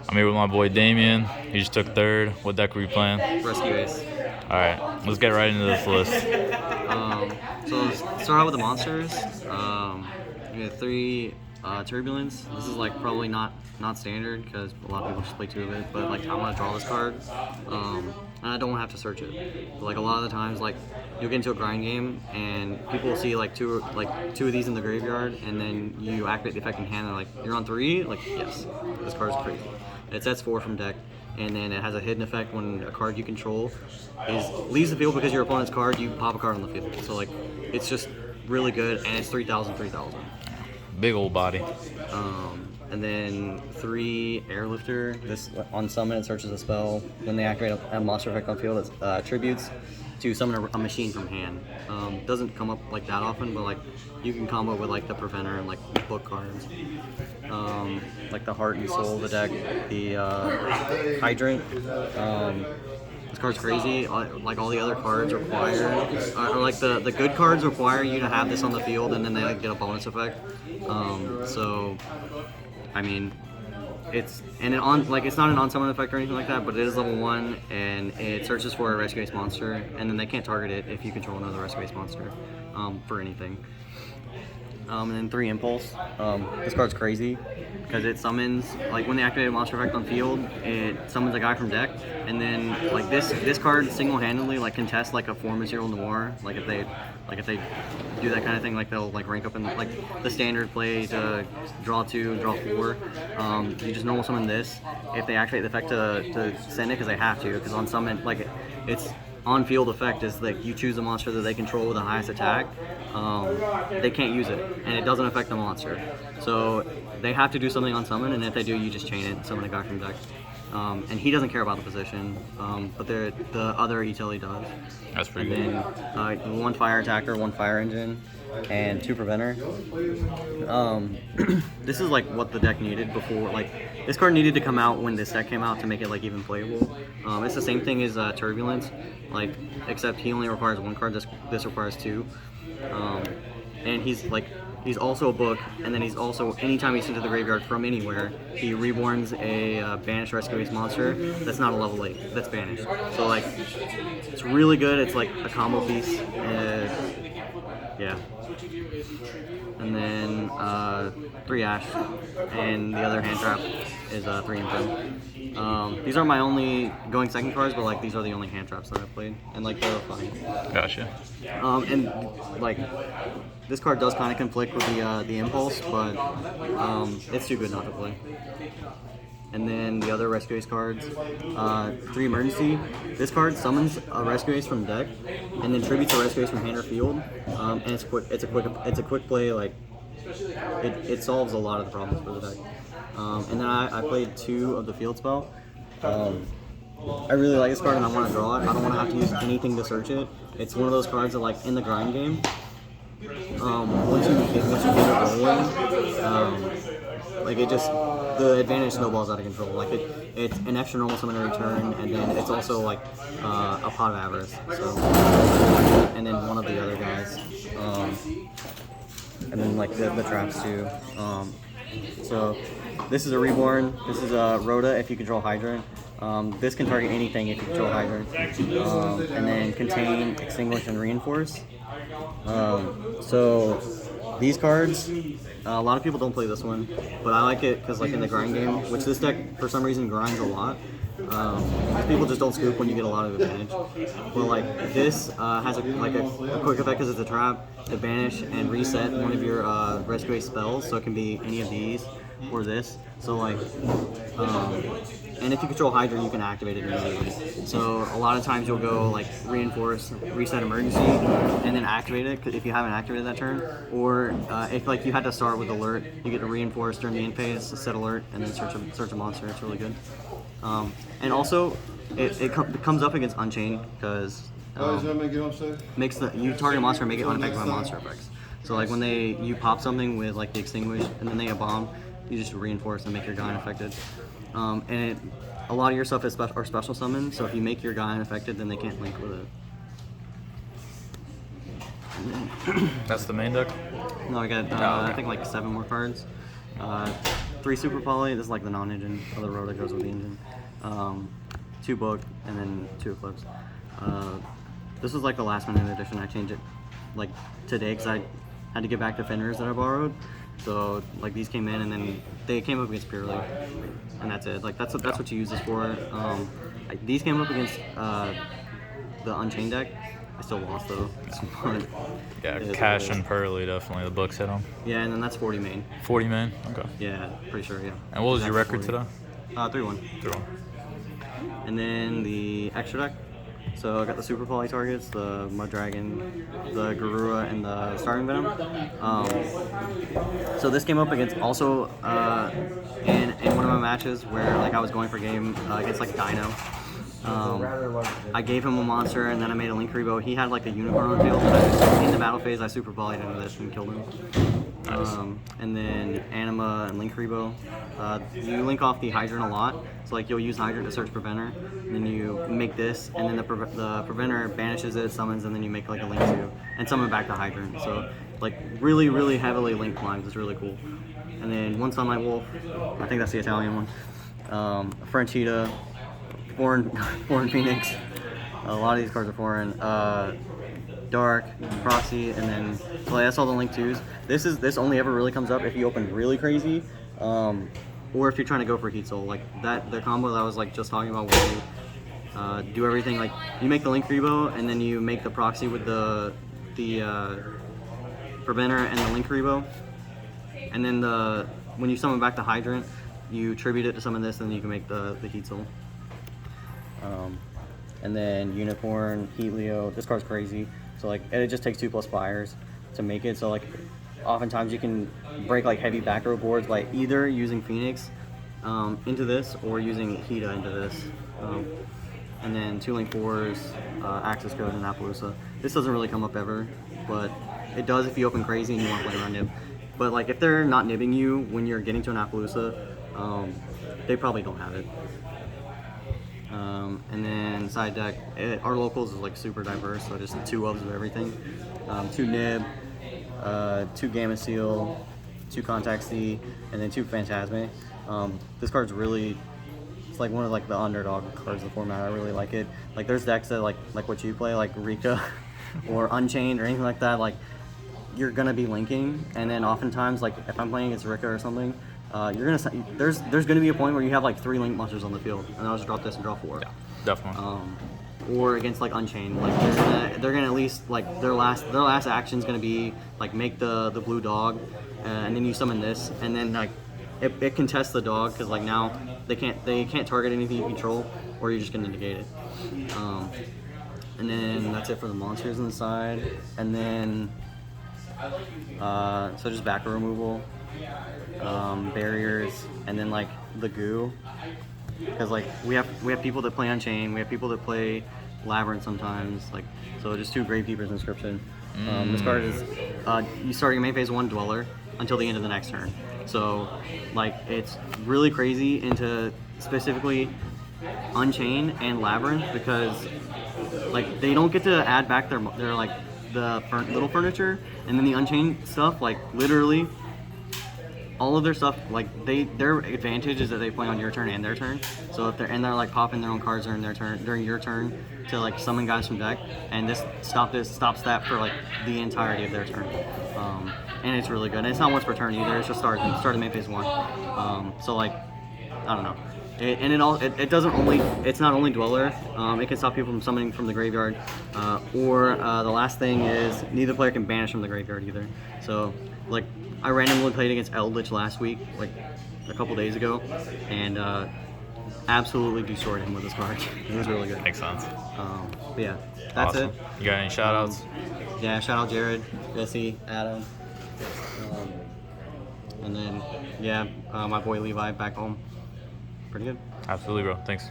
I'm here with my boy Damien. He just took third. What deck were you playing? Rescue Ace. All right, let's get right into this list. So let's start out with the monsters. We have 3 Turbulence. This is like probably not standard because a lot of people just play 2 of it. But like I want to draw this card, and I don't have to search it. But, like a lot of the times, like you'll get into a grind game and people will see like two of these in the graveyard, and then you activate the effect in hand. And like you're on 3. Like yes, this card is crazy. It sets 4 from deck. And then it has a hidden effect when a card you control leaves the field because your opponent's card, you pop a card on the field. So like, it's just really good, and it's 3,000. Big old body. And then 3 Airlifter. This on summon it searches a spell. When they activate a monster effect on field, it attributes to summon a machine from hand. Doesn't come up like that often, but like you can combo with like the Preventer and like book cards. Like the Heart and Soul of the deck, the Hydrant. This card's crazy. Like all the other cards require, or like the good cards require you to have this on the field, and then they like, get a bonus effect. So, I mean, it's not an on-summon effect or anything like that, but it is level 1, and it searches for a Rescue Ace monster, and then they can't target it if you control another Rescue Ace monster for anything. And then 3 Impulse. This card's crazy because it summons, like when they activate a monster effect on field, it summons a guy from deck, and then like this card single-handedly like contests like a 4 material noir. Like if they do that kind of thing, like they'll like rank up in like the standard play to draw 2, draw 4. You just normal summon this. If they activate the effect to send it, because they have to, because on summon like it's on-field effect is like you choose a monster that they control with the highest attack. They can't use it, and it doesn't affect the monster. So they have to do something on summon, and if they do, you just chain it and summon a guy from deck. And he doesn't care about the position, but the other utility does. That's pretty good. And then 1 fire attacker, 1 fire engine, and 2 preventer. This is like what the deck needed before. Like this card needed to come out when this deck came out to make it like even playable. It's the same thing as Turbulence, like except he only requires 1 card. This requires 2. And he's also a book, and then he's also, anytime he's sent to the graveyard from anywhere, he reborns a banished Rescue Ace monster that's not a level 8, that's banished. So like, it's really good. It's like a combo piece. Yeah. And then 3 Ash, and the other hand trap is 3 Imprint. These are my only going second cards, but like these are the only hand traps that I've played, and like they're fine. Gotcha. And like this card does kind of conflict with the Impulse, but it's too good not to play. And then the other Rescue Ace cards, 3 Emergency. This card summons a Rescue Ace from deck, and then tributes a Rescue Ace from hand or field. And it's quick. It's a quick play. Like it solves a lot of the problems for the deck. And then I played 2 of the field spell. I really like this card, and I want to draw it. I don't want to have to use anything to search it. It's one of those cards that like in the grind game. Once you get it rolling, like it just, the advantage snowballs out of control. Like it's an extra normal summon return, and then it's also like a Pot of Avarice. So, and then one of the other guys, and then like the traps too. So this is a Reborn. This is a Rhoda if you control Hydrant. This can target anything if you control Hydrant. And then Contain, Extinguish, and Reinforce. So these cards, a lot of people don't play this one, but I like it because like in the grind game, which this deck for some reason grinds a lot. People just don't scoop when you get a lot of advantage. But like this has a quick effect because it's a trap to banish and reset one of your Rescue Ace spells, so it can be any of these or this. So like, and if you control Hydra, you can activate it immediately. So a lot of times you'll go like Reinforce, Reset Emergency, and then activate it if you haven't activated that turn. Or if like you had to start with Alert, you get to Reinforce during the end phase, set Alert, and then search a monster. It's really good. And also, it comes up against Unchained because makes you target a monster and make it unaffected by monster effects. So like when you pop something with like the Extinguish and then they get bomb, you just Reinforce and make your guy unaffected. And a lot of your stuff are special summons, so if you make your guy unaffected, then they can't link with it. That's the main deck? No, I got I think like 7 more cards. 3 super poly. This is like the non-engine other row that goes with the engine. 2 book, and then 2 eclipse. This was like the last minute edition. I changed it like today because I had to get back the fenders that I borrowed. So like these came in, and then they came up against Purely, and that's it. Like that's what you use this for. These came up against the Unchained deck. I still lost though. Yeah, Cash and Pearly definitely. The books hit them. Yeah, and then that's 40 main. 40 main. Okay. Yeah, pretty sure. Yeah. And what was your record 40. today? 3-1. 3-1. And then the extra deck. So I got the Super Poly targets, the Mud Dragon, the Garura, and the Starving Venom. So this came up against also in one of my matches where like I was going for game against like Dino. I gave him a monster, and then I made a Linkuriboh. He had like a unicorn on field, but in the battle phase I Super Poly'd into this and killed him. Nice. And then Anima and Linkuriboh. You link off the Hydrant a lot, so like you'll use Hydrant to search Preventer, and then you make this, and then the Preventer banishes it, summons, and then you make like a Link 2, and summon back the Hydrant. So like really, really heavily linked climbs. It's really cool. And then one Sunlight Wolf, I think that's the Italian one. French Cheetah, foreign Phoenix. A lot of these cards are foreign. Dark, Proxy, and then so that's all the Link 2s. This only ever really comes up if you open really crazy, or if you're trying to go for Heat Soul. Like the combo that I was like just talking about where you do everything, like you make the Linkuriboh and then you make the Proxy with the Preventer and the Linkuriboh, and then when you summon back the Hydrant, you tribute it to summon this, and then you can make the Heat Soul. And then Unicorn, Heat Leo. This card's crazy. So like it just takes 2+ fires to make it. So like oftentimes you can break like heavy back row boards by either using Phoenix into this or using Hita into this. And then 2 Link 4s, Access Code, and Appaloosa. This doesn't really come up ever, but it does if you open crazy and you want to play around nib. But like if they're not nibbing you when you're getting to an Appaloosa, they probably don't have it. And then side deck, our locals is like super diverse, so just 2 of everything. 2 Nib, 2 Gamma Seal, 2 Contact C, and then 2 Phantasme. This card's really, it's like one of like the underdog cards of the format. I really like it. Like there's decks that like what you play, like Rika or Unchained or anything like that, like you're gonna be linking, and then oftentimes like if I'm playing against Rika or something, there's gonna be a point where you have like 3 link monsters on the field, and I'll just drop this and draw 4. Yeah, definitely. Or against like Unchained, like they're gonna at least like their last action's gonna be like make the blue dog, and then you summon this, and then like it contests the dog because like now they can't target anything you control, or you're just gonna negate it. And then that's it for the monsters on the side, and then so just back row removal. Barriers, and then like the goo, because like we have people that play Unchained, we have people that play Labyrinth sometimes, like so just 2 Gravekeeper's Inscription. This card is you start your main phase 1 Dweller until the end of the next turn, so like it's really crazy into specifically Unchained and Labyrinth, because like they don't get to add back their like the little furniture, and then the Unchained stuff, like literally all of their stuff, like their advantage is that they play on your turn and their turn. So if they're like popping their own cards during your turn to like summon guys from deck, and this stops that for like the entirety of their turn. And it's really good. And it's not once per turn either. It's just start the main phase 1. So like I don't know. It's not only Dweller. It can stop people from summoning from the graveyard, or the last thing is neither player can banish from the graveyard either. So like I randomly played against Eldritch last week, like a couple days ago, and absolutely destroyed him with this card. It was really good. Makes sense. But yeah, that's Awesome. it. You got any shout outs? Yeah, shout out Jared, Jesse, Adam, and then yeah, my boy Levi back home. Pretty good. Absolutely, bro. Thanks.